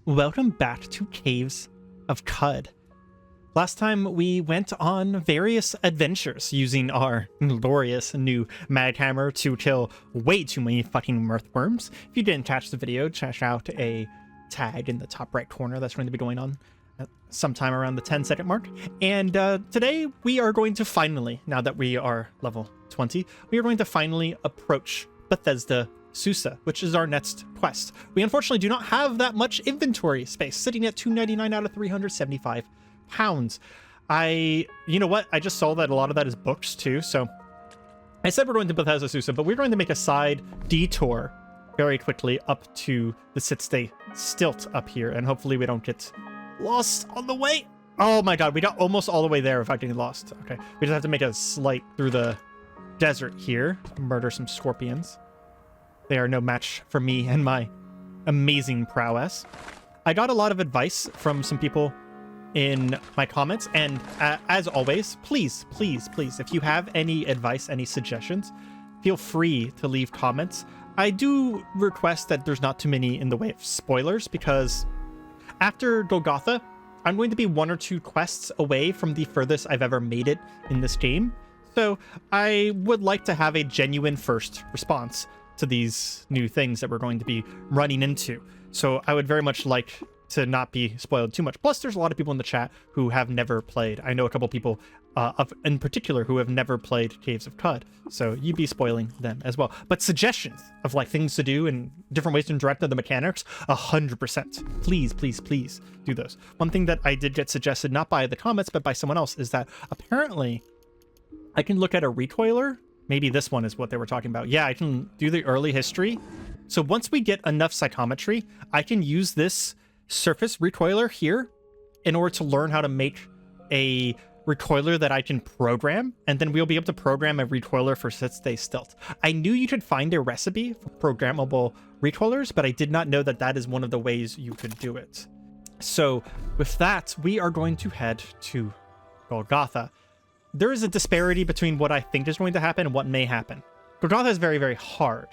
Welcome back to Caves of Qud. Last time we went on various adventures using our glorious new mag hammer to kill way too many fucking mirthworms. If you didn't catch the video, check out a tag in the top right corner that's going to be going on sometime around the 10-second mark. And today we are going to finally, now that we are level 20, we are going to finally approach Bethesda Susa, which is our next quest. We unfortunately do not have that much inventory space, sitting at 299 out of 375 pounds. You know what? I just saw that a lot of that is books too. So I said we're going to Bethesda Susa, but we're going to make a side detour very quickly up to the sit-stay stilt up here, and hopefully we don't get lost on the way. Oh my god, we got almost all the way there without getting lost. Okay, we just have to make a slight through the desert here, murder some scorpions. They are no match for me and my amazing prowess. I got a lot of advice from some people in my comments, and as always, please, if you have any advice, any suggestions, feel free to leave comments. I do request that there's not too many in the way of spoilers, because after Golgotha, I'm going to be 1 or 2 quests away from the furthest I've ever made it in this game. So I would like to have a genuine first response to these new things that we're going to be running into. So I would very much like to not be spoiled too much. Plus, there's a lot of people in the chat who have never played. I know a couple people in particular who have never played Caves of Qud, so you'd be spoiling them as well. But suggestions of like things to do and different ways to interact with the mechanics, 100%. Please do those. One thing that I did get suggested, not by the comments, but by someone else, is that apparently I can look at a recoiler. Maybe this one is what they were talking about. Yeah, I can do the early history. So once we get enough psychometry, I can use this surface recoiler here in order to learn how to make a recoiler that I can program, and then we'll be able to program a recoiler for sit-stay stealth. I knew you could find a recipe for programmable recoilers, but I did not know that that is one of the ways you could do it. So with that, we are going to head to Golgotha. There is a disparity between what I think is going to happen and what may happen. Golgotha is very, very hard.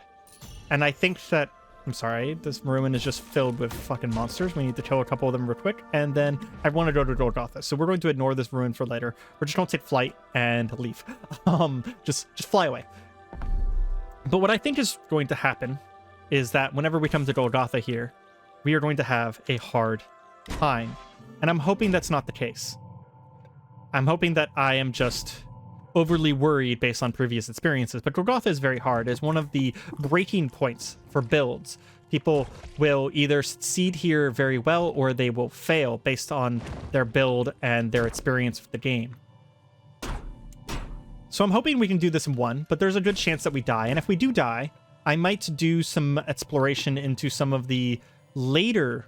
And I think that... I'm sorry, this ruin is just filled with fucking monsters. We need to kill a couple of them real quick. And then I want to go to Golgotha. So we're going to ignore this ruin for later. We're just going to take flight and leave. Just fly away. But what I think is going to happen is that whenever we come to Golgotha here, we are going to have a hard time. And I'm hoping that's not the case. I'm hoping that I am just overly worried based on previous experiences, but Golgotha is very hard. It's one of the breaking points for builds. People will either succeed here very well or they will fail based on their build and their experience with the game. So I'm hoping we can do this in one, but there's a good chance that we die. And if we do die, I might do some exploration into some of the later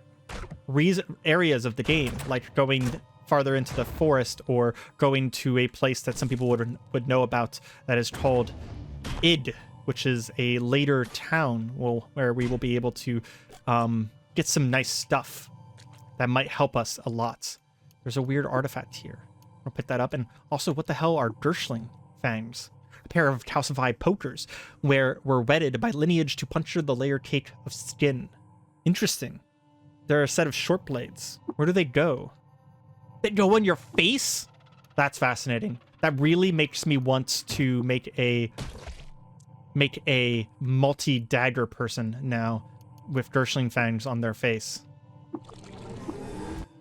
areas of the game, like going farther into the forest or going to a place that some people would know about that is called Id, which is a later town where we will be able to get some nice stuff that might help us a lot. There's a weird artifact here. I'll pick that up. And also, what the hell are Gershling fangs? A pair of calcified pokers where we're wedded by lineage to puncture the layer cake of skin. Interesting. There are a set of short blades. Where do they go? They go on your face? That's fascinating. That really makes me want to make a multi-dagger person now with Gershling fangs on their face.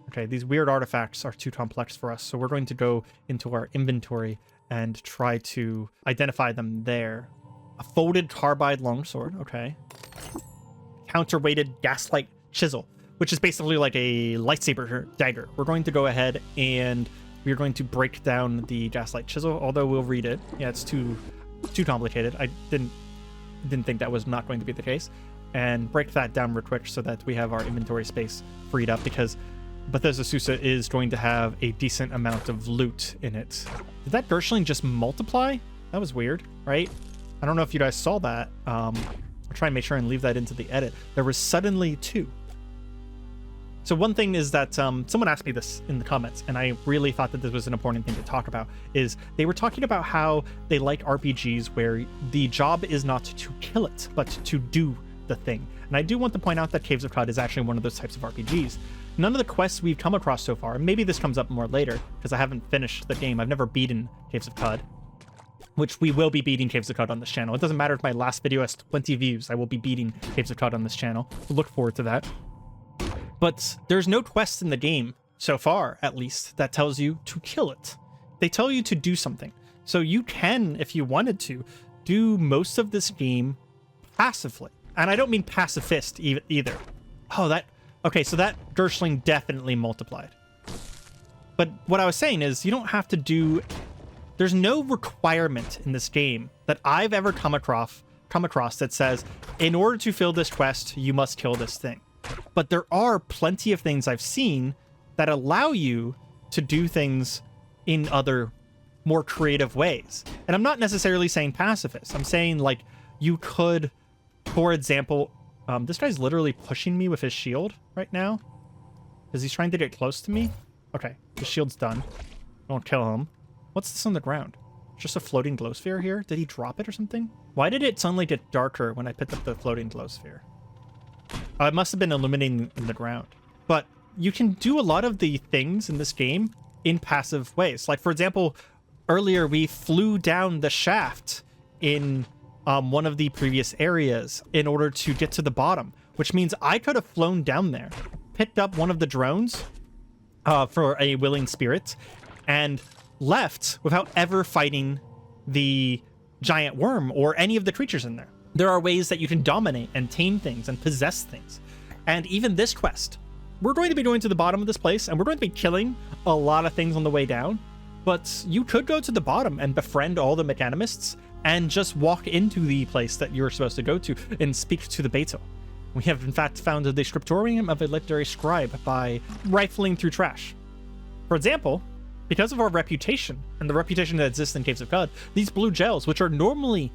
Okay, these weird artifacts are too complex for us, so we're going to go into our inventory and try to identify them there. A folded carbide longsword, okay. Counterweighted gaslight chisel, which is basically like a lightsaber dagger. We're going to go ahead and we're going to break down the gaslight chisel, although we'll read it. Yeah, it's too complicated. I didn't think that was not going to be the case. And break that down real quick so that we have our inventory space freed up, because Bethesda Susa is going to have a decent amount of loot in it. Did that Gershling just multiply? That was weird, right? I don't know if you guys saw that. I'll try and make sure and leave that into the edit. There was suddenly 2. So one thing is that someone asked me this in the comments, and I really thought that this was an important thing to talk about, is they were talking about how they like RPGs where the job is not to kill it, but to do the thing. And I do want to point out that Caves of Qud is actually one of those types of RPGs. None of the quests we've come across so far, and maybe this comes up more later, because I haven't finished the game. I've never beaten Caves of Qud, which we will be beating Caves of Qud on this channel. It doesn't matter if my last video has 20 views, I will be beating Caves of Qud on this channel. Look forward to that. But there's no quest in the game, so far at least, that tells you to kill it. They tell you to do something. So you can, if you wanted to, do most of this game passively. And I don't mean pacifist either. Oh, okay, so that Gershling definitely multiplied. But what I was saying is you don't have to do... There's no requirement in this game that I've ever come across that says, in order to fill this quest, you must kill this thing. But there are plenty of things I've seen that allow you to do things in other, more creative ways. And I'm not necessarily saying pacifist. I'm saying, like, you could, for example... this guy's literally pushing me with his shield right now. Because he's trying to get close to me. Okay, his shield's done. Don't kill him. What's this on the ground? Just a floating glow sphere here? Did he drop it or something? Why did it suddenly get darker when I picked up the floating glow sphere? It must have been illuminating in the ground. But you can do a lot of the things in this game in passive ways. Like, for example, earlier we flew down the shaft in one of the previous areas in order to get to the bottom, which means I could have flown down there, picked up one of the drones for a willing spirit, and left without ever fighting the giant worm or any of the creatures in there. There are ways that you can dominate and tame things and possess things. And even this quest, we're going to be going to the bottom of this place, and we're going to be killing a lot of things on the way down, but you could go to the bottom and befriend all the mechanimists and just walk into the place that you're supposed to go to and speak to the Beto. We have in fact found the scriptorium of a legendary scribe by rifling through trash. For example, because of our reputation and the reputation that exists in Caves of Qud, these blue gels, which are normally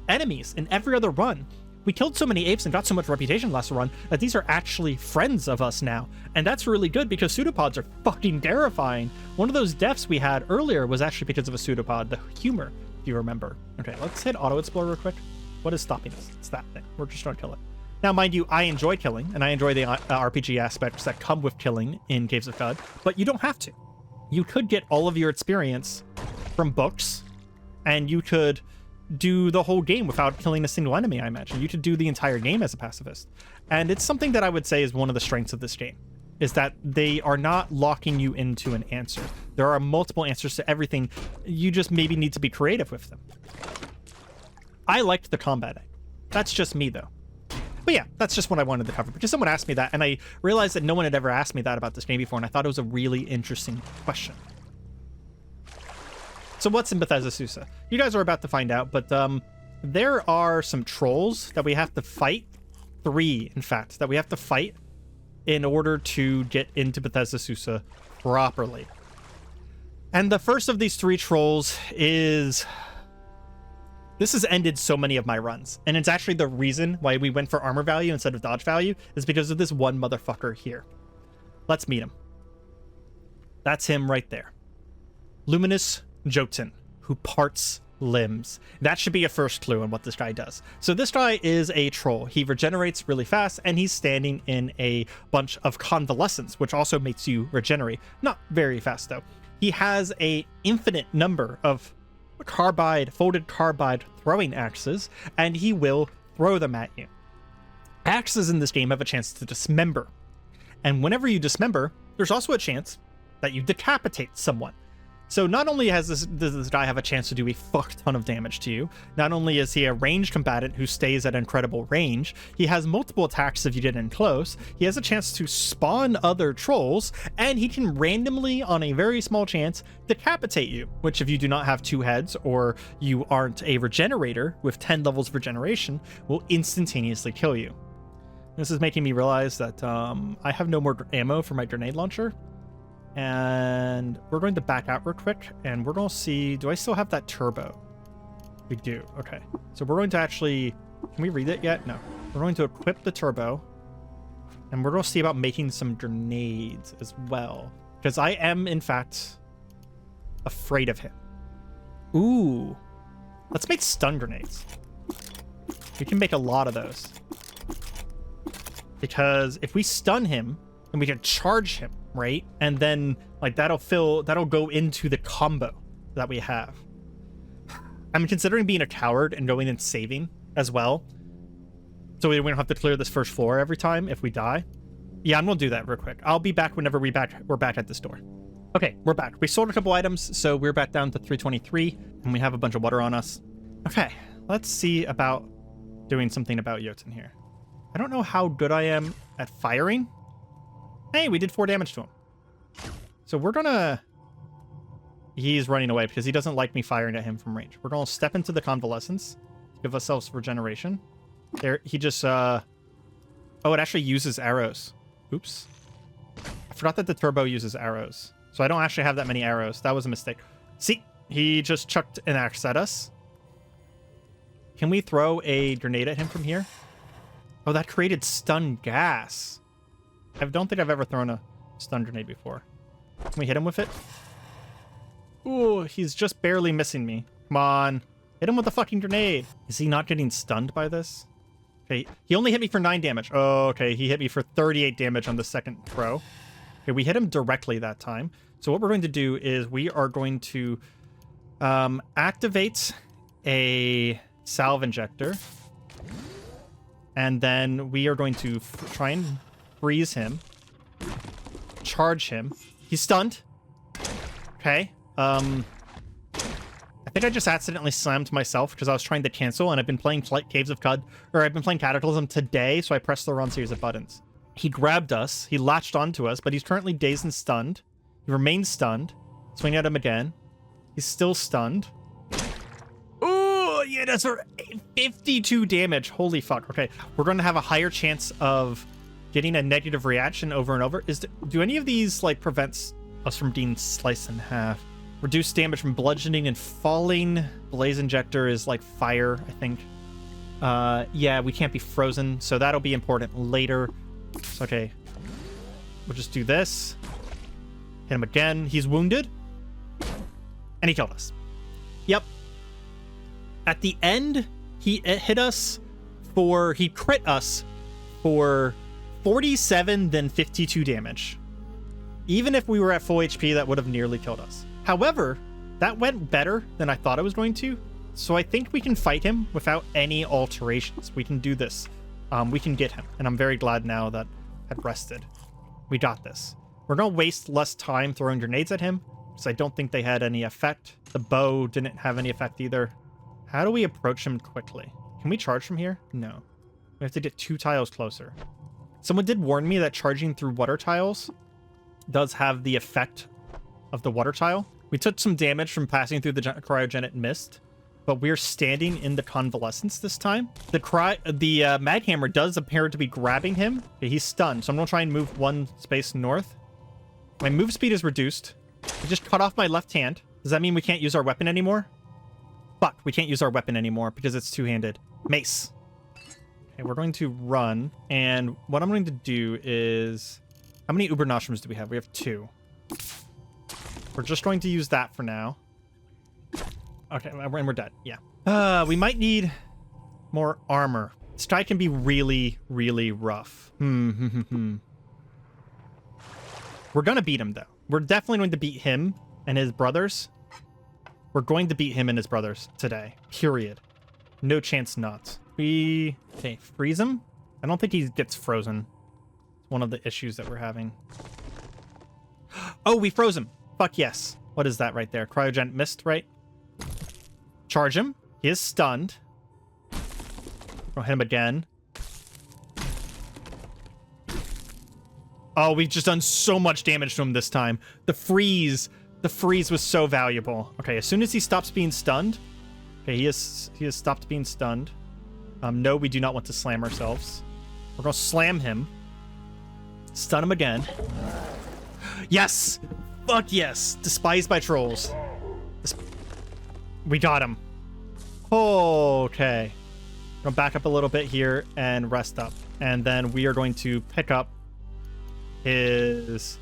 enemies in every other run, we killed so many apes and got so much reputation last run that these are actually friends of us now. And that's really good because pseudopods are fucking terrifying. One of those deaths we had earlier was actually because of a pseudopod, the humor, if you remember. Okay, let's hit auto explore real quick. What is stopping us? It's that thing. We're just trying to kill it. Now, mind you, I enjoy killing, and I enjoy the RPG aspects that come with killing in Caves of Qud, but you don't have to. You could get all of your experience from books, and you could do the whole game without killing a single enemy, I imagine. You could do the entire game as a pacifist. And it's something that I would say is one of the strengths of this game, is that they are not locking you into an answer. There are multiple answers to everything. You just maybe need to be creative with them. I liked the combat. That's just me, though. But yeah, that's just what I wanted to cover, because someone asked me that, and I realized that no one had ever asked me that about this game before, and I thought it was a really interesting question. So what's in Bethesda Susa? You guys are about to find out, but there are some trolls that we have to fight. 3, in fact, that we have to fight in order to get into Bethesda Susa properly. And the first of these 3 trolls is... This has ended so many of my runs, and it's actually the reason why we went for armor value instead of dodge value, is because of this one motherfucker here. Let's meet him. That's him right there. Luminous Jotun, who parts limbs. That should be a first clue on what this guy does. So this guy is a troll. He regenerates really fast, and he's standing in a bunch of convalescence, which also makes you regenerate. Not very fast, though. He has a infinite number of folded carbide throwing axes, and he will throw them at you. Axes in this game have a chance to dismember, and whenever you dismember, there's also a chance that you decapitate someone. So not only does this guy have a chance to do a fuck ton of damage to you, not only is he a ranged combatant who stays at incredible range, he has multiple attacks if you get in close, he has a chance to spawn other trolls, and he can randomly, on a very small chance, decapitate you, which if you do not have 2 heads or you aren't a regenerator with 10 levels of regeneration, will instantaneously kill you. This is making me realize that I have no more ammo for my grenade launcher. And we're going to back out real quick, and we're going to see, do I still have that turbo? We do. Okay. So we're going to actually, can we read it yet? No. We're going to equip the turbo, and we're going to see about making some grenades as well, because I am, in fact, afraid of him. Ooh. Let's make stun grenades. We can make a lot of those. Because if we stun him, then we can charge him, right? And then like that'll go into the combo that we have. I'm considering being a coward and going and saving as well, so we don't have to clear this first floor every time if we die. Yeah, I'm gonna do that real quick. I'll be back whenever we're back at this door. Okay, we're back. We sold a couple items, so we're back down to 323, and we have a bunch of water on us. Okay, let's see about doing something about Jotun here. I don't know how good I am at firing. Hey, we did 4 damage to him. So we're gonna... He's running away because he doesn't like me firing at him from range. We're gonna step into the convalescence, give ourselves regeneration. There, he just... Oh, it actually uses arrows. Oops. I forgot that the turbo uses arrows. So I don't actually have that many arrows. That was a mistake. See, he just chucked an axe at us. Can we throw a grenade at him from here? Oh, that created stun gas. I don't think I've ever thrown a stun grenade before. Can we hit him with it? Ooh, he's just barely missing me. Come on. Hit him with the fucking grenade. Is he not getting stunned by this? Okay, he only hit me for 9 damage. Oh, okay, he hit me for 38 damage on the second throw. Okay, we hit him directly that time. So what we're going to do is we are going to activate a salve injector. And then we are going to try and freeze him. Charge him. He's stunned. Okay. I think I just accidentally slammed myself because I was trying to cancel, and I've been playing Caves of Qud, or I've been playing Cataclysm today, so I pressed the wrong series of buttons. He grabbed us. He latched onto us, but he's currently dazed and stunned. He remains stunned. Swing at him again. He's still stunned. Oh, yeah, that's 52 damage. Holy fuck. Okay, we're going to have a higher chance of getting a negative reaction over and over. Do any of these, like, prevent us from being sliced in half? Reduce damage from bludgeoning and falling. Blaze injector is like fire, I think. Yeah, we can't be frozen, so that'll be important later. So, okay. We'll just do this. Hit him again. He's wounded. And he killed us. Yep. At the end, he hit us for... He crit us for 47, then 52 damage. Even if we were at full HP, that would have nearly killed us. However, that went better than I thought it was going to. So I think we can fight him without any alterations. We can do this. We can get him. And I'm very glad now that I've rested. We got this. We're going to waste less time throwing grenades at him, because I don't think they had any effect. The bow didn't have any effect either. How do we approach him quickly? Can we charge from here? No. We have to get 2 tiles closer. Someone did warn me that charging through water tiles does have the effect of the water tile. We took some damage from passing through the cryogenic mist, but we're standing in the convalescence this time. The mag hammer does appear to be grabbing him. Okay, he's stunned, so I'm gonna try and move 1 space north. My move speed is reduced. I just cut off my left hand. Does that mean we can't use our weapon anymore? Fuck, we can't use our weapon anymore because it's two-handed. Mace. Okay, we're going to run, and what I'm going to do is... How many Uber Nostrums do we have? We have 2. We're just going to use that for now. Okay, and we're dead. Yeah. We might need more armor. This guy can be really, really rough. We're gonna beat him, though. We're definitely going to beat him and his brothers. We're going to beat him and his brothers today. Period. No chance not. Okay, freeze him? I don't think he gets frozen. It's one of the issues that we're having. Oh, we froze him. Fuck yes. What is that right there? Cryogenic mist, right? Charge him. He is stunned. We'll hit him again. Oh, we've just done so much damage to him this time. The freeze was so valuable. Okay, as soon as he stops being stunned. Okay, he has stopped being stunned. No, we do not want to slam ourselves. We're gonna slam him. Stun him again. Yes! Fuck yes! Despised by trolls. We got him. Okay. Gonna back up a little bit here and rest up. And then we are going to pick up his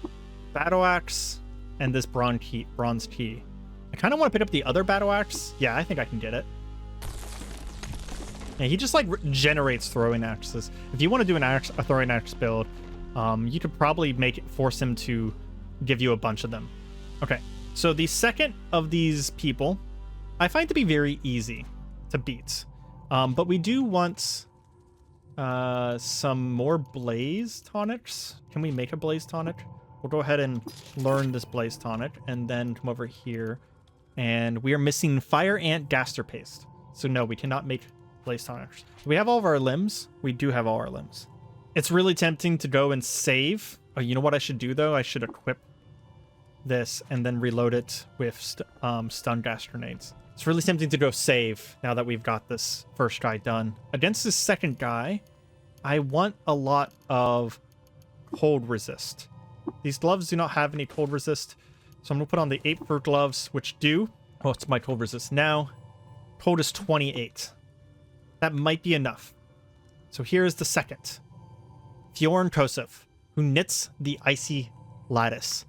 battle axe and this bronze key. I kind of want to pick up the other battle axe. Yeah, I think I can get it. Yeah, he just like generates throwing axes. If you want to do a throwing axe build, you could probably force him to give you a bunch of them. Okay, so the second of these people, I find to be very easy to beat. But we do want some more blaze tonics. Can we make a blaze tonic? We'll go ahead and learn this blaze tonic and then come over here. And we are missing fire ant gaster paste. So no, we cannot make blaze tonics. Do we have all of our limbs? We do have all our limbs. It's really tempting to go and save. Oh, you know what I should do though? I should equip this and then reload it with stun gas grenades. It's really tempting to go save now that we've got this first guy done. Against this second guy, I want a lot of cold resist. These gloves do not have any cold resist, so I'm gonna put on the 8 for gloves, which do. Oh, it's my cold resist now. Cold is 28. That might be enough. So here's the second. Fjorn Kosov, who knits the icy lattice.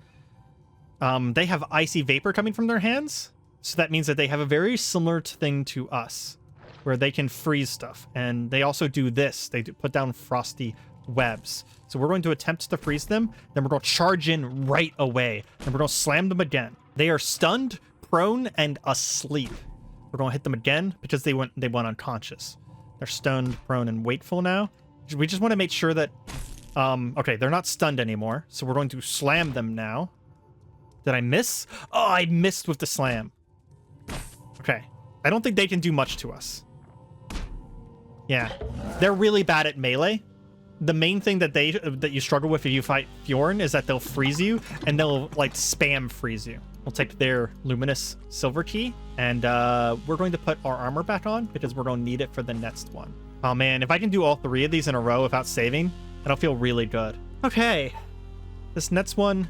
They have icy vapor coming from their hands, so that means that they have a very similar thing to us, where they can freeze stuff. And they also do this. They put down frosty webs. So we're going to attempt to freeze them, then we're going to charge in right away, and we're going to slam them again. They are stunned, prone, and asleep. We're going to hit them again because they went unconscious. They're stunned, prone, and wakeful now. We just want to make sure that... okay, they're not stunned anymore, so we're going to slam them now. Did I miss? Oh, I missed with the slam. Okay. I don't think they can do much to us. Yeah. They're really bad at melee. The main thing that you struggle with if you fight Fjorn is that they'll freeze you, and they'll, like, spam freeze you. We'll take their luminous silver key, and we're going to put our armor back on, because we're going to need it for the next one. Oh, man. If I can do all 3 of these in a row without saving, that'll feel really good. Okay. This next one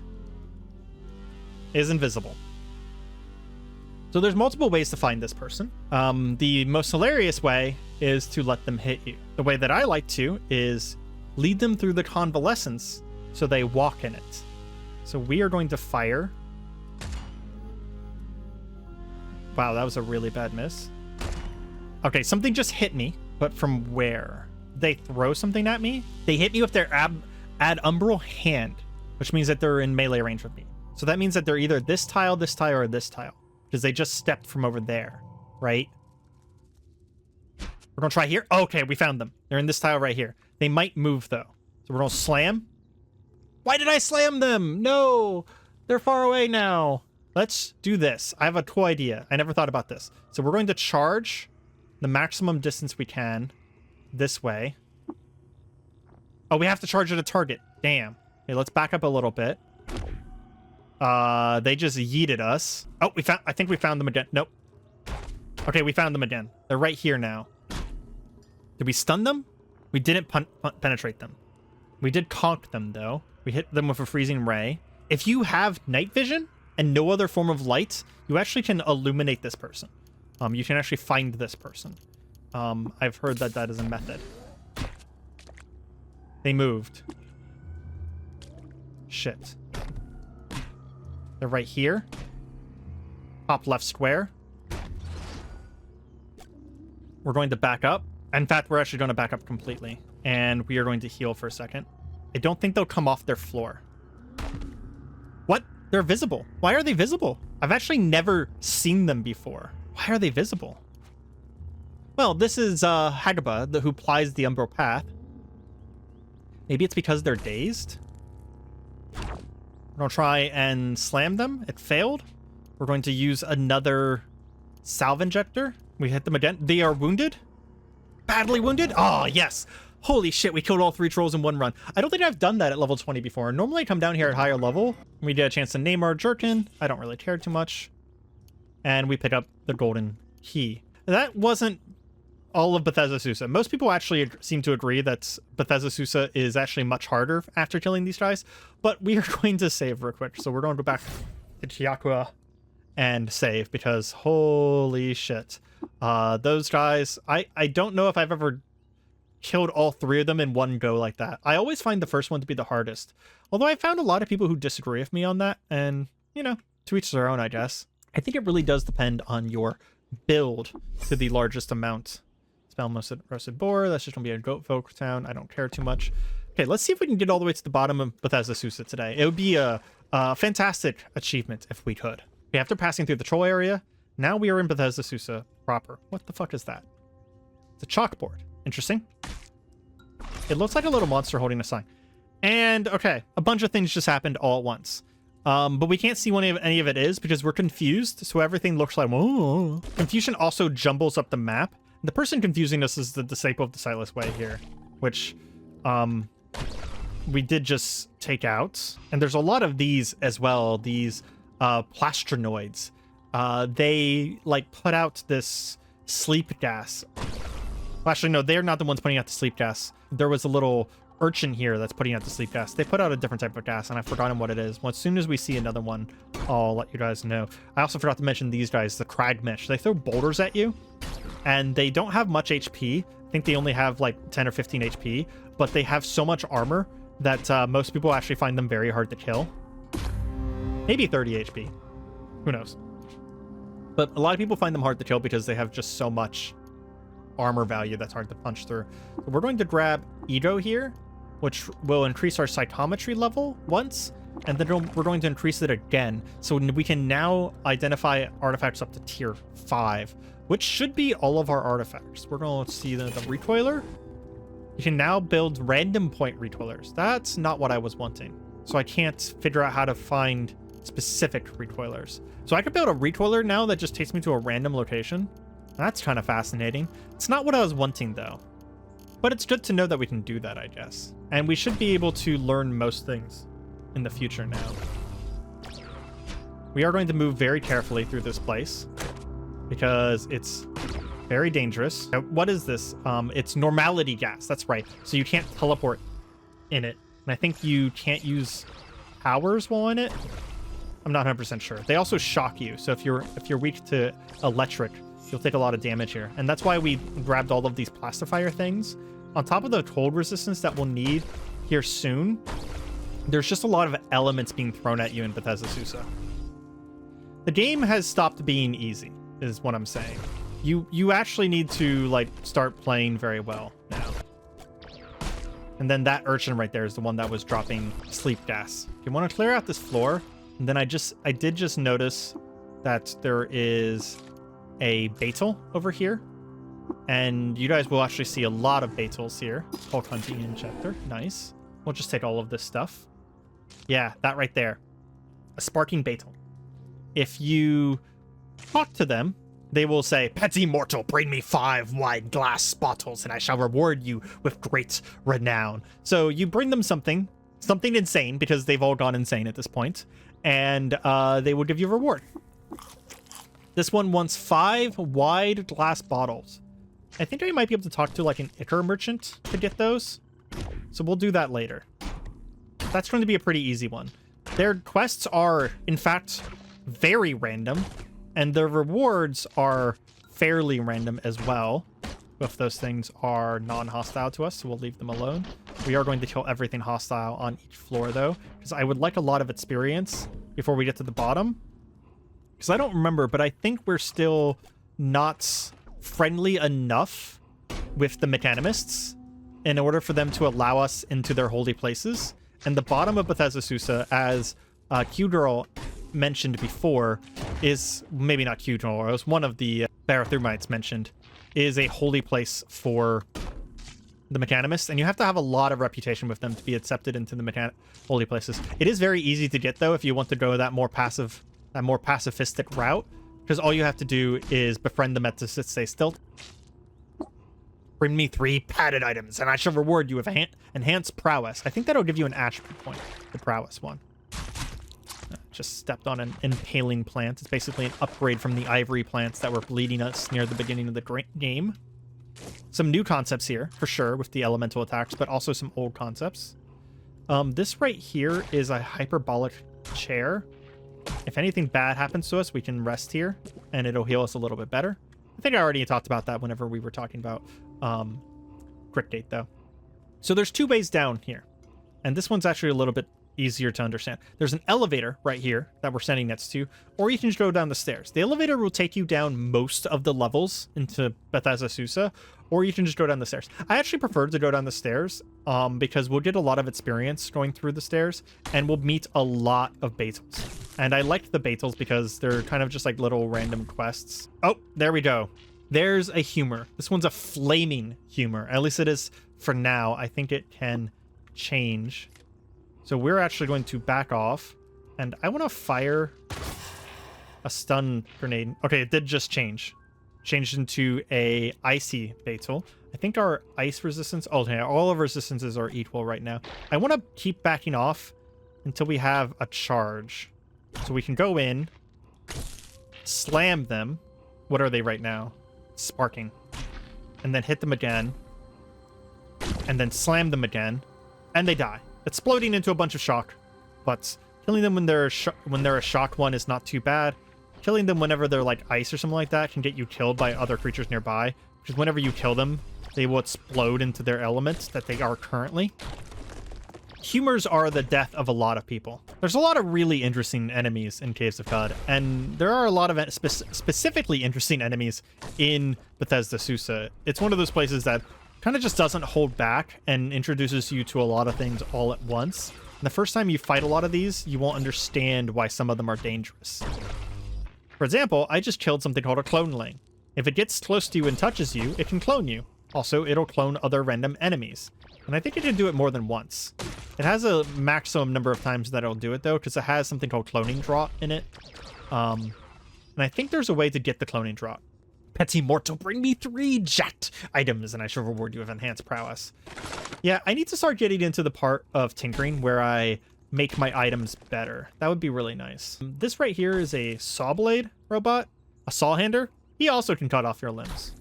is invisible. So there's multiple ways to find this person. The most hilarious way is to let them hit you. The way that I like to is lead them through the convalescence so they walk in it. So we are going to fire. Wow, that was a really bad miss. Okay, something just hit me, but from where? They throw something at me? They hit me with their ad umbral hand, which means that they're in melee range with me. So that means that they're either this tile, or this tile, because they just stepped from over there, right? We're gonna try here. Oh, okay, we found them. They're in this tile right here. They might move though. So we're gonna slam. Why did I slam them? No, they're far away now. Let's do this. I have a cool idea. I never thought about this. So we're going to charge the maximum distance we can this way. Oh, we have to charge at a target. Damn. Okay, let's back up a little bit. They just yeeted us. Oh, I think we found them again. Nope. Okay, we found them again. They're right here now. Did we stun them? We didn't penetrate them. We did conk them, though. We hit them with a freezing ray. If you have night vision and no other form of light, you actually can illuminate this person. You can actually find this person. I've heard that that is a method. They moved. Shit. They're right here. Top left square. We're going to back up. In fact, we're actually going to back up completely. And we are going to heal for a second. I don't think they'll come off their floor. What? They're visible. Why are they visible? I've actually never seen them before. Why are they visible? Well, this is Hagaba, who plies the Umbral Path. Maybe it's because they're dazed? We're going to try and slam them. It failed. We're going to use another salve injector. We hit them again. They are wounded. Badly wounded. Oh, yes. Holy shit, we killed all 3 trolls in one run. I don't think I've done that at level 20 before. Normally I come down here at higher level. We get a chance to name our jerkin. I don't really care too much. And we pick up the golden key. That wasn't all of Bethesda Susa. Most people actually seem to agree that Bethesda Susa is actually much harder after killing these guys, but we are going to save real quick. So we're going to go back to Chiakua and save, because holy shit. Those guys, I don't know if I've ever killed all 3 of them in one go like that. I always find the first one to be the hardest. Although I found a lot of people who disagree with me on that, and, you know, to each their own, I guess. I think it really does depend on your build to the largest amount. Dispel roasted boar. That's just gonna be a goat folk town. I don't care too much. Okay, let's see if we can get all the way to the bottom of Bethesda Susa today. It would be a fantastic achievement if we could. Okay, after passing through the troll area, now we are in Bethesda Susa proper. What the fuck is that? It's a chalkboard. Interesting. It looks like a little monster holding a sign. And, okay, a bunch of things just happened all at once. But we can't see what any of it is because we're confused, so everything looks like... Whoa. Confusion also jumbles up the map. The person confusing us is the Disciple of the Sightless Way here, which we did just take out. And there's a lot of these as well, these plastrinoids. They, like, put out this sleep gas. Well, actually, no, they're not the ones putting out the sleep gas. There was a little urchin here that's putting out the sleep gas. They put out a different type of gas, and I've forgotten what it is. Well, as soon as we see another one, I'll let you guys know. I also forgot to mention these guys, the Cragmish. They throw boulders at you, and they don't have much HP. I think they only have like 10 or 15 HP, but they have so much armor that most people actually find them very hard to kill. Maybe 30 HP. Who knows? But a lot of people find them hard to kill because they have just so much armor value that's hard to punch through. So we're going to grab Ego here, which will increase our psychometry level once, and then we're going to increase it again. So we can now identify artifacts up to tier 5, which should be all of our artifacts. We're going to see the recoiler. You can now build random point recoilers. That's not what I was wanting. So I can't figure out how to find specific recoilers. So I could build a recoiler now that just takes me to a random location. That's kind of fascinating. It's not what I was wanting, though. But it's good to know that we can do that, I guess. And we should be able to learn most things in the future now. We are going to move very carefully through this place because it's very dangerous. What is this? It's normality gas. That's right. So you can't teleport in it. And I think you can't use powers while in it. I'm not 100% sure. They also shock you. So if you're weak to electric, you'll take a lot of damage here. And that's why we grabbed all of these plastifier things. On top of the cold resistance that we'll need here soon, there's just a lot of elements being thrown at you in Bethesda Susa. The game has stopped being easy, is what I'm saying. You actually need to, like, start playing very well now. And then that urchin right there is the one that was dropping sleep gas. You want to clear out this floor, and then I did just notice that there is a Beetle over here, and you guys will actually see a lot of Beetles here. Hulk hunting in chapter. Nice. We'll just take all of this stuff. Yeah, that right there. A sparking Beetle. If you talk to them, they will say, "Petty mortal, bring me 5 wide glass bottles, and I shall reward you with great renown." So you bring them something insane, because they've all gone insane at this point, and they will give you a reward. This one wants 5 wide glass bottles. I think I might be able to talk to like an Icar merchant to get those. So we'll do that later. That's going to be a pretty easy one. Their quests are, in fact, very random. And their rewards are fairly random as well. Both those things are non-hostile to us, so we'll leave them alone. We are going to kill everything hostile on each floor, though, because I would like a lot of experience before we get to the bottom. Because I don't remember, but I think we're still not friendly enough with the mechanimists in order for them to allow us into their holy places. And the bottom of Bethesda Susa, as Q-Girl mentioned before, is maybe not Q-Girl, it was one of the Barathumites mentioned, is a holy place for the mechanimists, and you have to have a lot of reputation with them to be accepted into the holy places. It is very easy to get, though, if you want to go that more pacifistic route, because all you have to do is befriend them at the stay still. Bring me 3 padded items, and I shall reward you with enhanced prowess. I think that'll give you an attribute point, the prowess one. Just stepped on an impaling plant. It's basically an upgrade from the ivory plants that were bleeding us near the beginning of the game. Some new concepts here, for sure, with the elemental attacks, but also some old concepts. This right here is a hyperbolic chair. If anything bad happens to us, we can rest here, and it'll heal us a little bit better. I think I already talked about that whenever we were talking about Crit Gate, though. So there's 2 ways down here, and this one's actually a little bit easier to understand. There's an elevator right here that we're standing next to, or you can just go down the stairs. The elevator will take you down most of the levels into Bethesda Susa, or you can just go down the stairs. I actually prefer to go down the stairs because we'll get a lot of experience going through the stairs, and we'll meet a lot of Batels. And I like the Batels because they're kind of just like little random quests. Oh, there we go. There's a humor. This one's a flaming humor. At least it is for now. I think it can change. So we're actually going to back off, and I want to fire a stun grenade. Okay, it did just change. Changed into a icy Batel. I think our ice resistance, oh yeah, all of resistances are equal right now. I want to keep backing off until we have a charge. So we can go in, slam them. What are they right now? Sparking. And then hit them again. And then slam them again. And they die. Exploding into a bunch of shock. But killing them when they're a shock one is not too bad. Killing them whenever they're like ice or something like that can get you killed by other creatures nearby. Because whenever you kill them, they will explode into their elements that they are currently. Humors are the death of a lot of people. There's a lot of really interesting enemies in Caves of Qud, and there are a lot of specifically interesting enemies in Bethesda Susa. It's one of those places that kind of just doesn't hold back and introduces you to a lot of things all at once. And the first time you fight a lot of these, you won't understand why some of them are dangerous. For example, I just killed something called a cloneling. If it gets close to you and touches you, it can clone you. Also, it'll clone other random enemies. And I think it can do it more than once. It has a maximum number of times that it'll do it, though, because it has something called cloning drop in it. And I think there's a way to get the cloning drop. Petit Mortal, bring me 3 jacked items, and I shall reward you with enhanced prowess. Yeah, I need to start getting into the part of tinkering where I make my items better. That would be really nice. This right here is a saw blade robot, a saw hander. He also can cut off your limbs.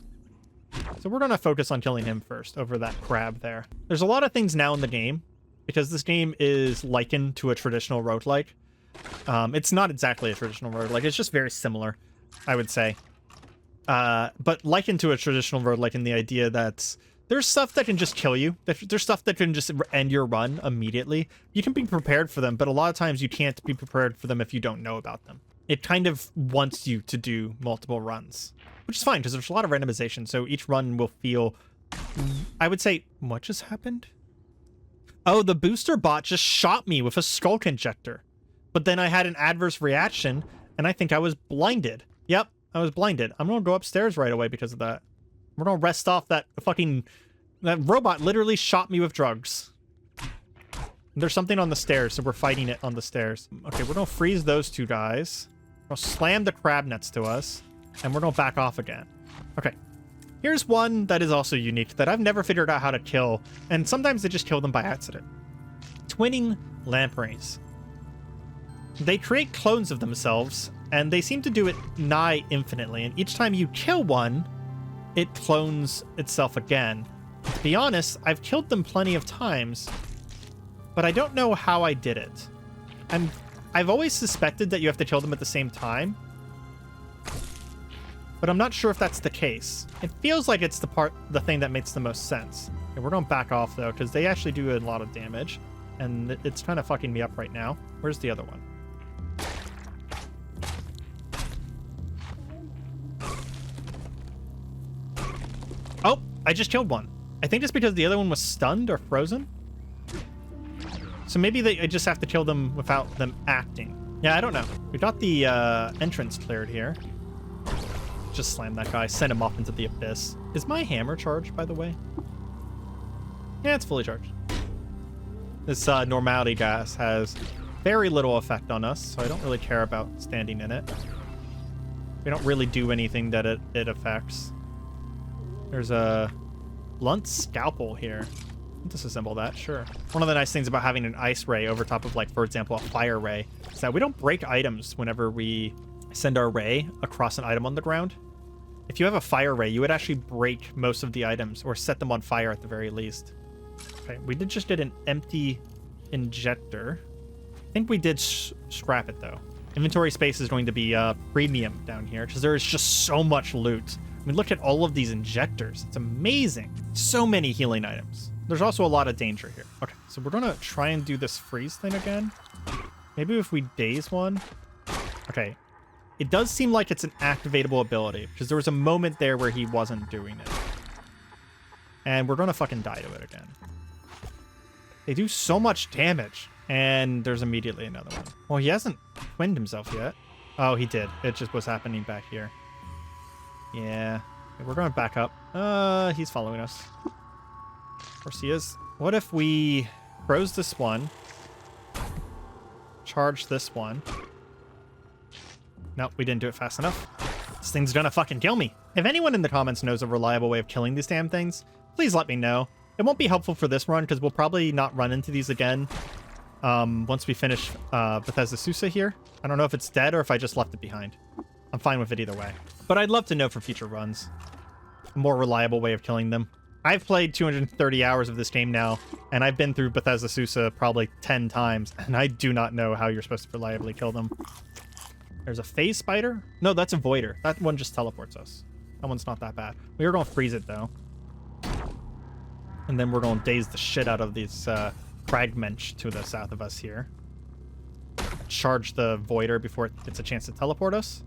So we're going to focus on killing him first over that crab there. There's a lot of things now in the game because this game is likened to a traditional roguelike. It's not exactly a traditional roguelike. It's just very similar, I would say. But likened to a traditional roguelike in the idea that there's stuff that can just kill you. There's stuff that can just end your run immediately. You can be prepared for them, but a lot of times you can't be prepared for them if you don't know about them. It kind of wants you to do multiple runs, which is fine because there's a lot of randomization. So each run will feel, I would say, what just happened? Oh, the booster bot just shot me with a skulk injector, but then I had an adverse reaction and I think I was blinded. Yep, I was blinded. I'm going to go upstairs right away because of that. We're going to rest off that that robot literally shot me with drugs. There's something on the stairs, so we're fighting it on the stairs. Okay, we're going to freeze those 2 guys. We'll slam the crab nets to us, and we're going to back off again. Okay, here's one that is also unique that I've never figured out how to kill, and sometimes they just kill them by accident. Twinning lampreys. They create clones of themselves, and they seem to do it nigh infinitely, and each time you kill one, it clones itself again. To be honest, I've killed them plenty of times, but I don't know how I did it. I've always suspected that you have to kill them at the same time, but I'm not sure if that's the case. It feels like it's the thing that makes the most sense. Okay, we're going to back off though, because they actually do a lot of damage, and it's kind of fucking me up right now. Where's the other one? Oh, I just killed one. I think it's because the other one was stunned or frozen. So maybe I just have to kill them without them acting. Yeah, I don't know. We got the entrance cleared here. Just slam that guy, send him off into the abyss. Is my hammer charged, by the way? Yeah, it's fully charged. This normality gas has very little effect on us, so I don't really care about standing in it. We don't really do anything that it affects. There's a blunt scalpel here. Disassemble that, sure. One of the nice things about having an ice ray over top of, like, for example, a fire ray is that we don't break items whenever we send our ray across an item on the ground. If you have a fire ray, you would actually break most of the items or set them on fire at the very least. Okay, we did just get an empty injector. I think we did scrap it, though. Inventory space is going to be premium down here because there is just so much loot. I mean, look at all of these injectors. It's amazing. So many healing items. There's also a lot of danger here. Okay, so we're going to try and do this freeze thing again. Maybe if we daze one. Okay. It does seem like it's an activatable ability because there was a moment there where he wasn't doing it. And we're gonna fucking die to it again. They do so much damage. And there's immediately another one. Well, he hasn't twinned himself yet. Oh, he did. It just was happening back here. Yeah. We're going to back up. He's following us. Of course he is. What if we froze this one? Charge this one. Nope, we didn't do it fast enough. This thing's gonna fucking kill me. If anyone in the comments knows a reliable way of killing these damn things, please let me know. It won't be helpful for this run because we'll probably not run into these again once we finish Bethesda Susa here. I don't know if it's dead or if I just left it behind. I'm fine with it either way. But I'd love to know for future runs a more reliable way of killing them. I've played 230 hours of this game now, and I've been through Bethesda Susa probably 10 times, and I do not know how you're supposed to reliably kill them. There's a phase spider? No, that's a voider. That one just teleports us. That one's not that bad. We are going to freeze it, though. And then we're going to daze the shit out of these fragments to the south of us here. Charge the voider before it gets a chance to teleport us.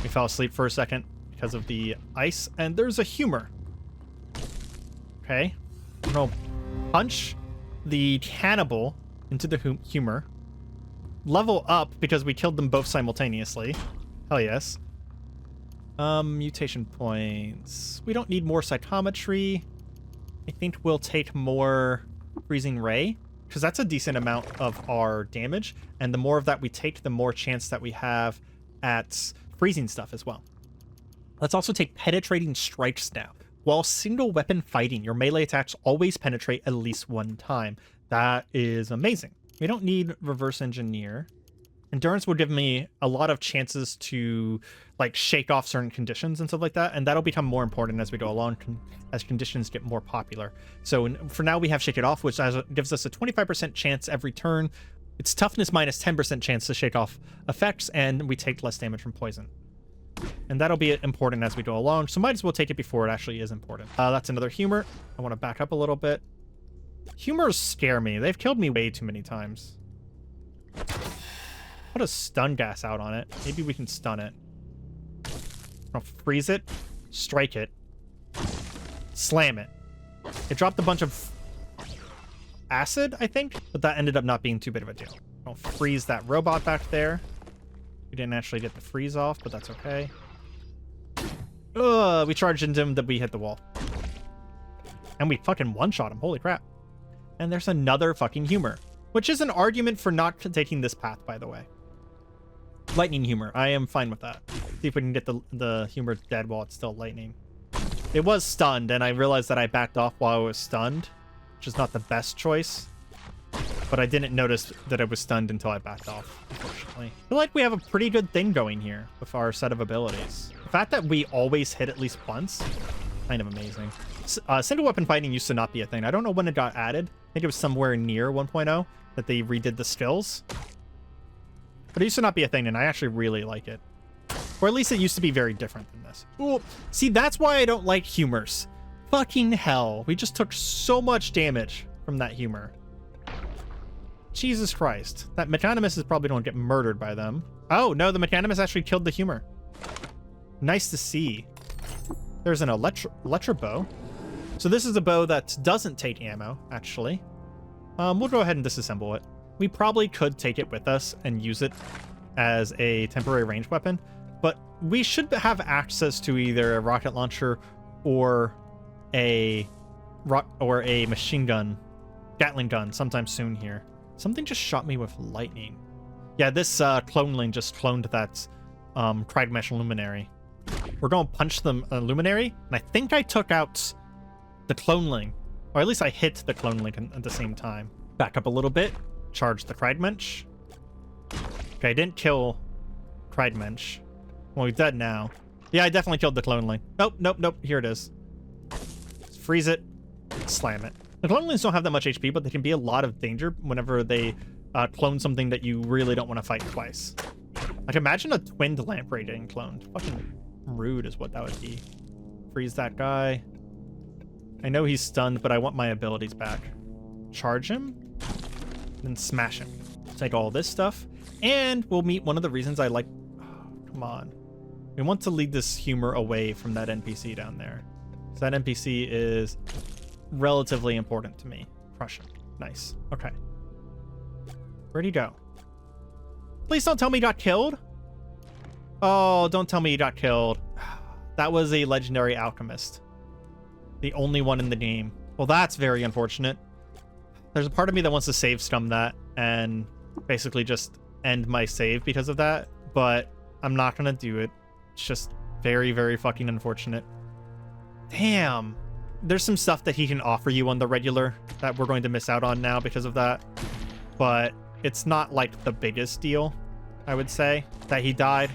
We fell asleep for a second because of the ice, and there's a humor. Okay. I'm going to punch the cannibal into the humor. Level up because we killed them both simultaneously. Hell yes. Mutation points. We don't need more psychometry. I think we'll take more freezing ray because that's a decent amount of our damage, and the more of that we take, the more chance that we have at freezing stuff as well. Let's also take penetrating strikes now. While single weapon fighting, your melee attacks always penetrate at least one time. That is amazing. We don't need reverse engineer. Endurance will give me a lot of chances to like shake off certain conditions and stuff like that, and that'll become more important as we go along as conditions get more popular. So for now we have shake it off, which gives us a 25% chance every turn. It's toughness minus 10% chance to shake off effects, and we take less damage from poison. And that'll be important as we go along, so might as well take it before it actually is important. That's another humor. I want to back up a little bit. Humors scare me. They've killed me way too many times. Put a stun gas out on it. Maybe we can stun it. I'll freeze it, strike it, slam it. It dropped a bunch of acid, I think, but that ended up not being too big of a deal. I'll freeze that robot back there. We didn't actually get the freeze off, but that's okay. Ugh, we charged into him, that we hit the wall. And we fucking one-shot him. Holy crap. And there's another fucking humor, which is an argument for not taking this path, by the way. Lightning humor. I am fine with that. See if we can get the humor dead while it's still lightning. It was stunned, and I realized that I backed off while I was stunned, which is not the best choice. But I didn't notice that I was stunned until I backed off, unfortunately. I feel like we have a pretty good thing going here with our set of abilities. The fact that we always hit at least once, kind of amazing. Single weapon fighting used to not be a thing. I don't know when it got added. I think it was somewhere near 1.0 that they redid the skills. But it used to not be a thing, and I actually really like it. Or at least it used to be very different than this. Ooh, see, that's why I don't like humors. Fucking hell. We just took so much damage from that humor. Jesus Christ. That Mechanimus is probably going to get murdered by them. Oh, no, the Mechanimus actually killed the humor. Nice to see. There's an Electro bow. So this is a bow that doesn't take ammo, actually. We'll go ahead and disassemble it. We probably could take it with us and use it as a temporary ranged weapon, but we should have access to either a rocket launcher or a machine gun, Gatling gun sometime soon here. Something just shot me with lightning. Yeah, this cloneling just cloned that Kragmesh Luminary. We're going to punch the Luminary, and I think I took out the cloneling, or at least I hit the cloneling at the same time. Back up a little bit, charge the Kragmensch. Okay, I didn't kill Kragmensch. Well, he's dead now. Yeah, I definitely killed the cloneling. Nope, nope, nope, here it is. Just freeze it, slam it. The clonelings don't have that much HP, but they can be a lot of danger whenever they clone something that you really don't want to fight twice. Like, imagine a twinned lamprey getting cloned. Fucking rude is what that would be. Freeze that guy. I know he's stunned, but I want my abilities back. Charge him, then smash him. Take all this stuff, and we'll meet one of the reasons I like... Oh, come on. We want to lead this humor away from that NPC down there. So that NPC is relatively important to me. Crush him. Nice. Okay. Where'd he go? Please don't tell me he got killed. Oh, don't tell me he got killed. That was a legendary alchemist. The only one in the game. Well, that's very unfortunate. There's a part of me that wants to save scum that and basically just end my save because of that, but I'm not gonna do it. It's just very, very fucking unfortunate. Damn. There's some stuff that he can offer you on the regular that we're going to miss out on now because of that, but it's not like the biggest deal, I would say, that he died.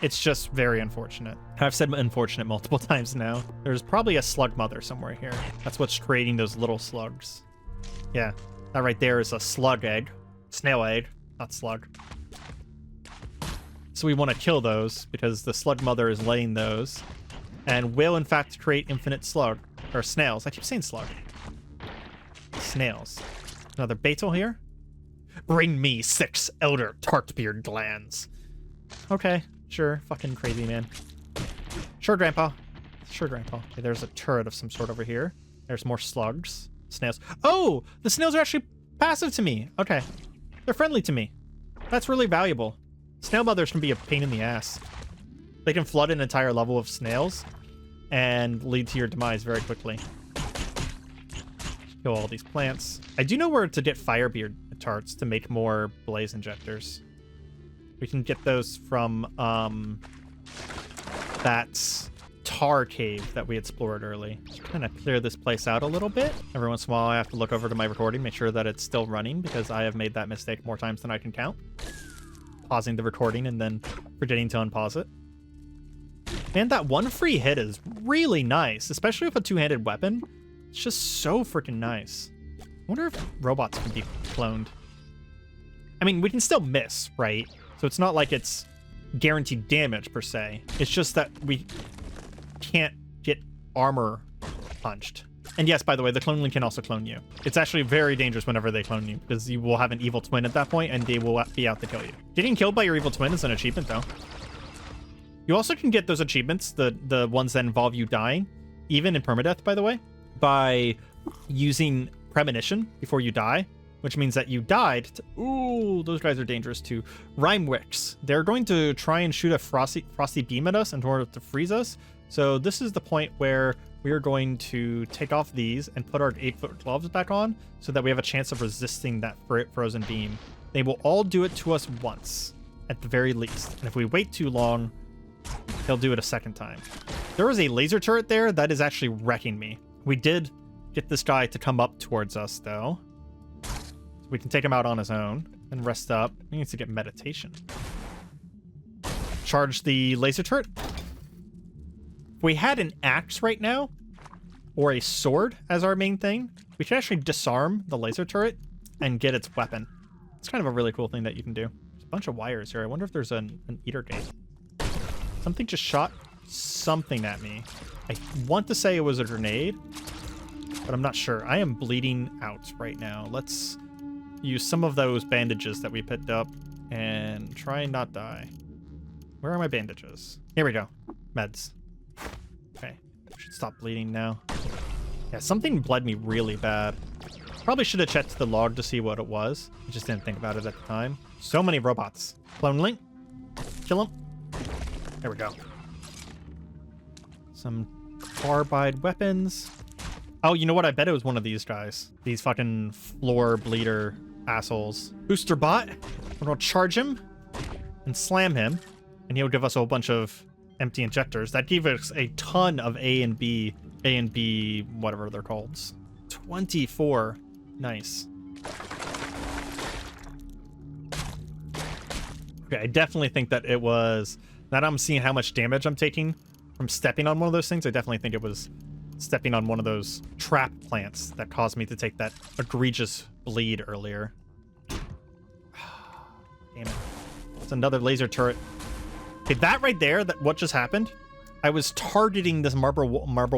It's just very unfortunate. I've said unfortunate multiple times now. There's probably a slug mother somewhere here. That's what's creating those little slugs. Yeah, that right there is a slug egg. Snail egg, not slug. So we want to kill those because the slug mother is laying those and will in fact create infinite slug or snails. I keep saying slug. Snails. Another beetle here. Bring me 6 elder tartbeard glands. Okay, sure. Fucking crazy, man. Sure, Grandpa. Sure, Grandpa. Okay, there's a turret of some sort over here. There's more slugs. Snails. Oh! The snails are actually passive to me. Okay. They're friendly to me. That's really valuable. Snail mothers can be a pain in the ass. They can flood an entire level of snails and lead to your demise very quickly. Kill all these plants. I do know where to get firebeard tarts to make more blaze injectors. We can get those from that tar cave that we explored early. Just kind of clear this place out a little bit. Every once in a while I have to look over to my recording, make sure that it's still running because I have made that mistake more times than I can count. Pausing the recording and then forgetting to unpause it. Man, that one free hit is really nice, especially with a two-handed weapon. It's just so freaking nice. I wonder if robots can be cloned. I mean, we can still miss, right? So it's not like it's guaranteed damage per se. It's just that we can't get armor punched. And yes, by the way, the cloneling can also clone you. It's actually very dangerous whenever they clone you because you will have an evil twin at that point and they will be out to kill you. Getting killed by your evil twin is an achievement though. You also can get those achievements, the ones that involve you dying, even in permadeath, by the way, by using premonition before you die, which means that you died to, ooh, those guys are dangerous too. Rhymewicks. They're going to try and shoot a frosty beam at us in order to freeze us. So this is the point where we are going to take off these and put our 8-foot gloves back on so that we have a chance of resisting that frozen beam. They will all do it to us once, at the very least. And if we wait too long, they'll do it a second time. There is a laser turret there that is actually wrecking me. We did get this guy to come up towards us, though. So we can take him out on his own and rest up. He needs to get meditation. Charge the laser turret. If we had an axe right now, or a sword as our main thing, we could actually disarm the laser turret and get its weapon. It's kind of a really cool thing that you can do. There's a bunch of wires here. I wonder if there's an eater gate. Something just shot something at me. I want to say it was a grenade, but I'm not sure. I am bleeding out right now. Let's use some of those bandages that we picked up and try and not die. Where are my bandages? Here we go. Meds. Okay. Should stop bleeding now. Yeah, something bled me really bad. Probably should have checked the log to see what it was. I just didn't think about it at the time. So many robots. Clone Link. Kill him. There we go. Some carbide weapons. Oh, you know what? I bet it was one of these guys. These fucking floor bleeder assholes. Booster bot. We're gonna charge him and slam him, and he'll give us a whole bunch of empty injectors. That gave us a ton of A and B, whatever they're called. 24. Nice. Okay, I definitely think that it was... Now that I'm seeing how much damage I'm taking from stepping on one of those things, I definitely think it was stepping on one of those trap plants that caused me to take that egregious bleed earlier. Damn it. It's another laser turret. Okay, that right there, what just happened, I was targeting this marble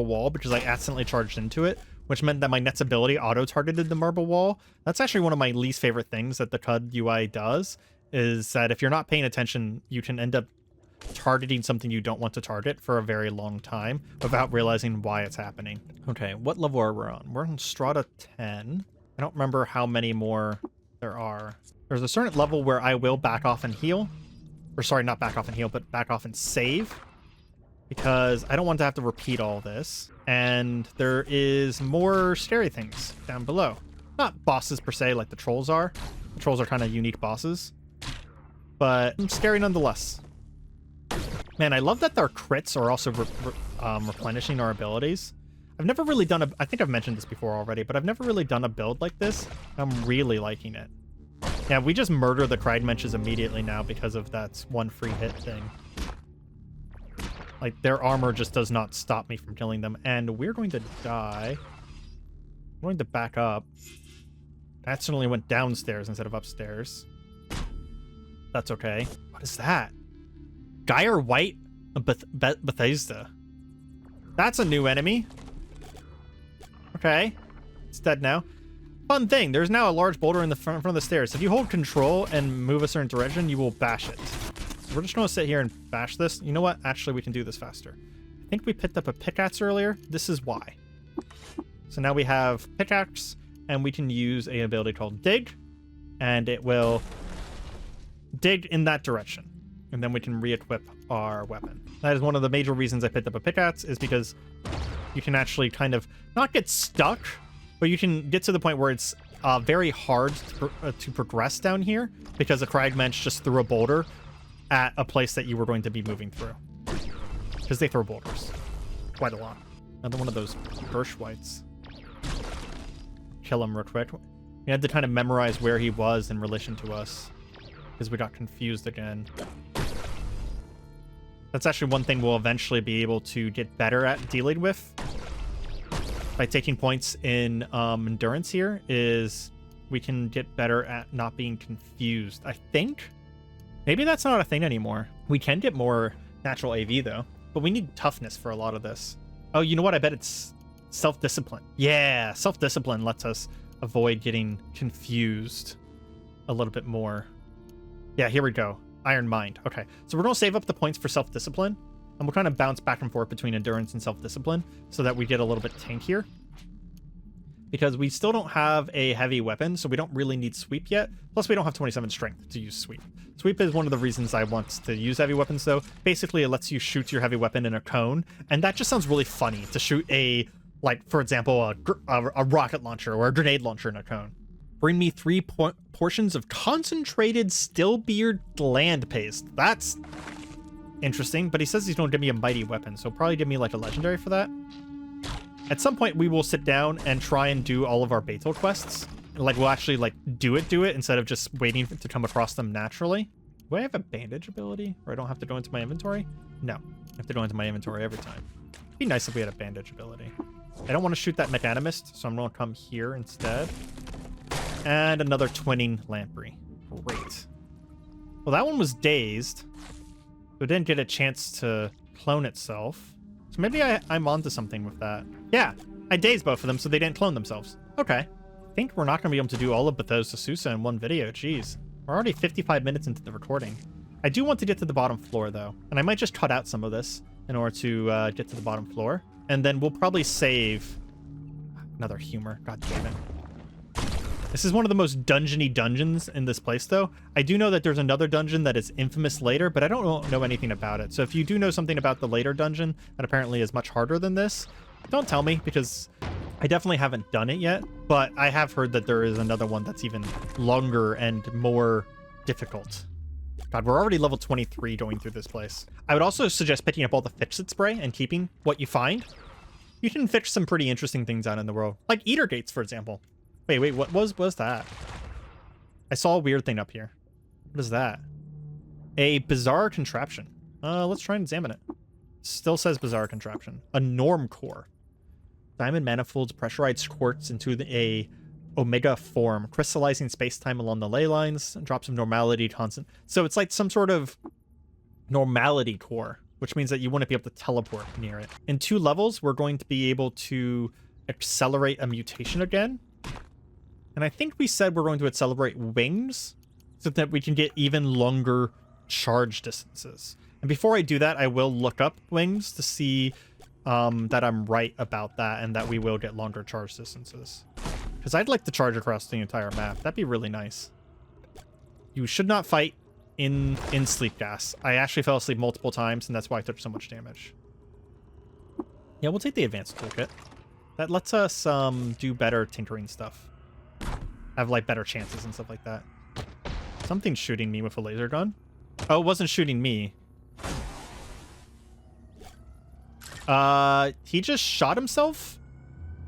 wall because I accidentally charged into it, which meant that my Net's ability auto-targeted the marble wall. That's actually one of my least favorite things that the Qud UI does, is that if you're not paying attention, you can end up targeting something you don't want to target for a very long time without realizing why it's happening. Okay, what level are we on? We're on Strata 10. I don't remember how many more there are. There's a certain level where I will back off and heal. Or sorry, not back off and heal, but back off and save. Because I don't want to have to repeat all this. And there is more scary things down below. Not bosses per se like the trolls are. The trolls are kind of unique bosses. But scary nonetheless. Man, I love that their crits are also replenishing our abilities. I've never really done a... I think I've mentioned this before already, but I've never really done a build like this. I'm really liking it. Yeah, we just murder the Kreidmensches immediately now because of that one free hit thing. Like, their armor just does not stop me from killing them. And we're going to die. I'm going to back up. I accidentally went downstairs instead of upstairs. That's okay. What is that? Gyre White Bethesda. That's a new enemy. Okay. It's dead now. Fun thing, there's now a large boulder in the front of the stairs. If you hold control and move a certain direction, you will bash it. So we're just going to sit here and bash this. You know what? Actually, we can do this faster. I think we picked up a pickaxe earlier. This is why. So now we have pickaxe, and we can use an ability called dig, and it will dig in that direction. And then we can re-equip our weapon. That is one of the major reasons I picked up a pickaxe, is because you can actually kind of not get stuck, but you can get to the point where it's very hard to progress down here because the Kreidmensch just threw a boulder at a place that you were going to be moving through. Because they throw boulders quite a lot. Another one of those Gershwites. Kill him real quick. We had to kind of memorize where he was in relation to us because we got confused again. That's actually one thing we'll eventually be able to get better at dealing with by taking points in endurance here, is we can get better at not being confused. I think maybe that's not a thing anymore. We can get more natural AV though, but we need toughness for a lot of this. Oh, you know what? I bet it's self-discipline. Yeah, self-discipline lets us avoid getting confused a little bit more. Yeah, here we go. Iron Mind. Okay, so we're going to save up the points for self-discipline, and we'll kind of bounce back and forth between endurance and self-discipline so that we get a little bit tankier. Because we still don't have a heavy weapon, so we don't really need sweep yet. Plus, we don't have 27 strength to use sweep. Sweep is one of the reasons I want to use heavy weapons, though. Basically, it lets you shoot your heavy weapon in a cone, and that just sounds really funny to shoot a, like, for example, a rocket launcher or a grenade launcher in a cone. Bring me 3 portions of concentrated Stillbeard land paste. That's interesting, but he says he's going to give me a mighty weapon, so probably give me like a legendary for that. At some point, we will sit down and try and do all of our Betel quests. Like, we'll actually like do it instead of just waiting to come across them naturally. Do I have a bandage ability, or I don't have to go into my inventory? No, I have to go into my inventory every time. It'd be nice if we had a bandage ability. I don't want to shoot that mechanimist, so I'm going to come here instead. And another twinning lamprey. Great. Well, that one was dazed, so it didn't get a chance to clone itself. So maybe I'm onto something with that. Yeah, I dazed both of them so they didn't clone themselves. Okay. I think we're not going to be able to do all of Bethesda Susa in one video. Jeez. We're already 55 minutes into the recording. I do want to get to the bottom floor, though. And I might just cut out some of this in order to get to the bottom floor. And then we'll probably save... Another humor. God damn it. This is one of the most dungeony dungeons in this place, though. I do know that there's another dungeon that is infamous later, but I don't know anything about it. So if you do know something about the later dungeon that apparently is much harder than this, don't tell me, because I definitely haven't done it yet. But I have heard that there is another one that's even longer and more difficult. God, we're already level 23 going through this place. I would also suggest picking up all the fix-it spray and keeping what you find. You can fix some pretty interesting things out in the world, like eater gates, for example. Wait, what was that? I saw a weird thing up here. What is that? A bizarre contraption. Let's try and examine it. Still says bizarre contraption. A norm core. Diamond manifolds pressurized quartz into a omega form, crystallizing space-time along the ley lines, drops of normality constant. So it's like some sort of normality core, which means that you wouldn't be able to teleport near it. In 2 levels, we're going to be able to accelerate a mutation again. And I think we said we're going to accelerate wings so that we can get even longer charge distances. And before I do that, I will look up wings to see that I'm right about that and that we will get longer charge distances. Because I'd like to charge across the entire map. That'd be really nice. You should not fight in sleep gas. I actually fell asleep multiple times, and that's why I took so much damage. Yeah, we'll take the advanced toolkit. That lets us do better tinkering stuff. Have like better chances and stuff like that. Something's shooting me with a laser gun. Oh, it wasn't shooting me. He just shot himself?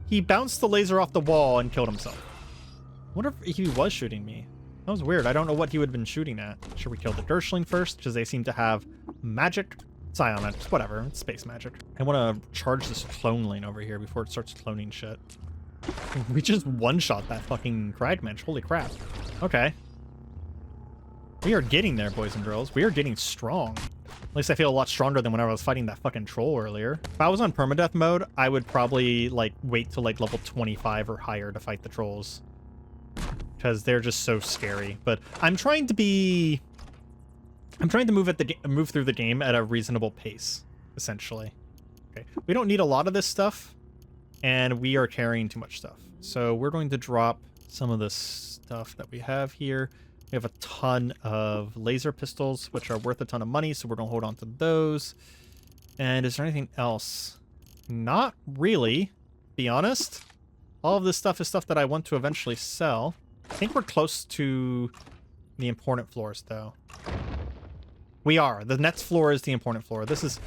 He bounced the laser off the wall and killed himself. I wonder if he was shooting me. That was weird. I don't know what he would have been shooting at. Should we kill the Dershling first? Because they seem to have magic. Psionics, whatever. It's space magic. I want to charge this clone lane over here before it starts cloning shit. We just one-shot that fucking Kragmensch. Holy crap. Okay. We are getting there, boys and girls. We are getting strong. At least I feel a lot stronger than when I was fighting that fucking troll earlier. If I was on permadeath mode, I would probably like wait till like level 25 or higher to fight the trolls. Because they're just so scary. But I'm trying to move through the game at a reasonable pace, essentially. Okay. We don't need a lot of this stuff, and we are carrying too much stuff. So we're going to drop some of the stuff that we have here. We have a ton of laser pistols, which are worth a ton of money, so we're going to hold on to those. And is there anything else? Not really, to be honest. All of this stuff is stuff that I want to eventually sell. I think we're close to the important floors, though. We are. The next floor is the important floor. This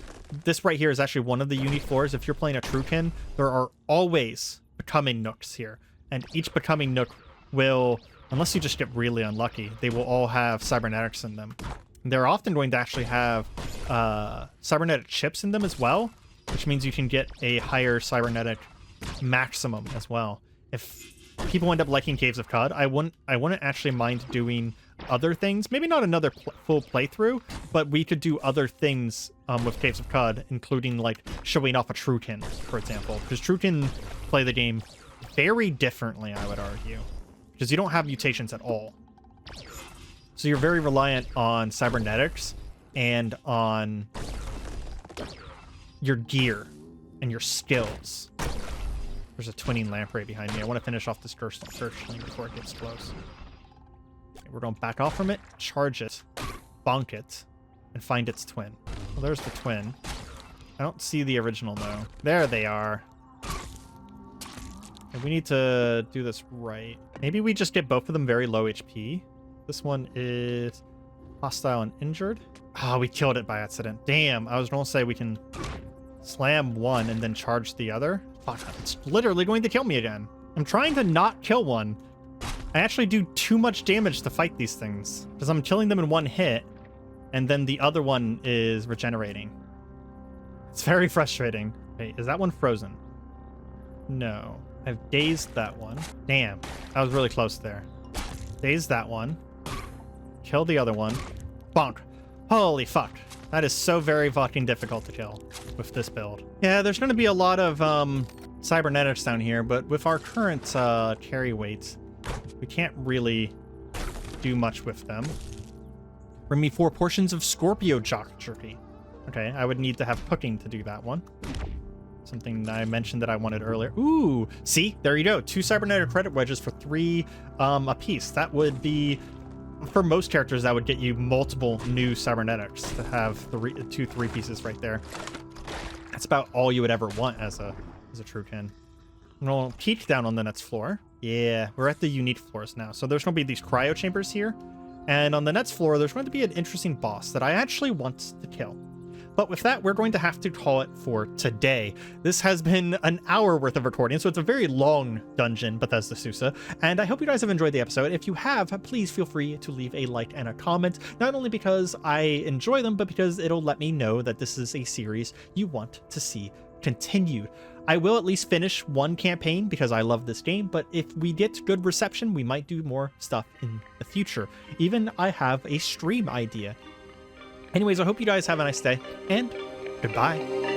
right here is actually one of the unique floors. If you're playing a Truekin, there are always becoming nooks here. And each becoming nook will, unless you just get really unlucky, they will all have cybernetics in them. They're often going to actually have cybernetic chips in them as well, which means you can get a higher cybernetic maximum as well. If people end up liking Caves of Qud, I wouldn't actually mind doing other things. Maybe not another full playthrough, but we could do other things with Caves of Qud, including like showing off a Truekin, for example. Because Truekin play the game very differently, I would argue. Because you don't have mutations at all. So you're very reliant on cybernetics and on your gear and your skills. There's a twinning lamprey behind me. I want to finish off this searchling before it gets close. Okay, we're going to back off from it, charge it, bonk it, and find its twin. Well, there's the twin. I don't see the original, though. There they are. And we need to do this right. Maybe we just get both of them very low HP. This one is hostile and injured. Oh, we killed it by accident. Damn, I was going to say we can slam one and then charge the other. Fuck, it's literally going to kill me again. I'm trying to not kill one. I actually do too much damage to fight these things because I'm killing them in one hit and then the other one is regenerating. It's very frustrating. Wait, is that one frozen? No. I've dazed that one. Damn, I was really close there. Dazed that one. Kill the other one. Bonk. Holy fuck. That is so very fucking difficult to kill with this build. Yeah, there's going to be a lot of cybernetics down here, but with our current carry weights, we can't really do much with them. Bring me 4 portions of Scorpio Jock Jerky. Okay, I would need to have cooking to do that one. Something I mentioned that I wanted earlier. Ooh, see? There you go. 2 cybernetic credit wedges for 3 a piece. That would be... For most characters, that would get you multiple new cybernetics to have 2 3 pieces right there. That's about all you would ever want as a Truekin. We'll peek down on the next floor. Yeah, we're at the unique floors now. So there's going to be these cryo chambers here. And on the next floor, there's going to be an interesting boss that I actually want to kill. But with that, we're going to have to call it for today. This has been an hour worth of recording, so it's a very long dungeon, Bethesda Susa, and I hope you guys have enjoyed the episode. If you have, please feel free to leave a like and a comment, not only because I enjoy them, but because it'll let me know that this is a series you want to see continued. I will at least finish one campaign because I love this game, but if we get good reception, we might do more stuff in the future. Even I have a stream idea. Anyways, I hope you guys have a nice day, and goodbye.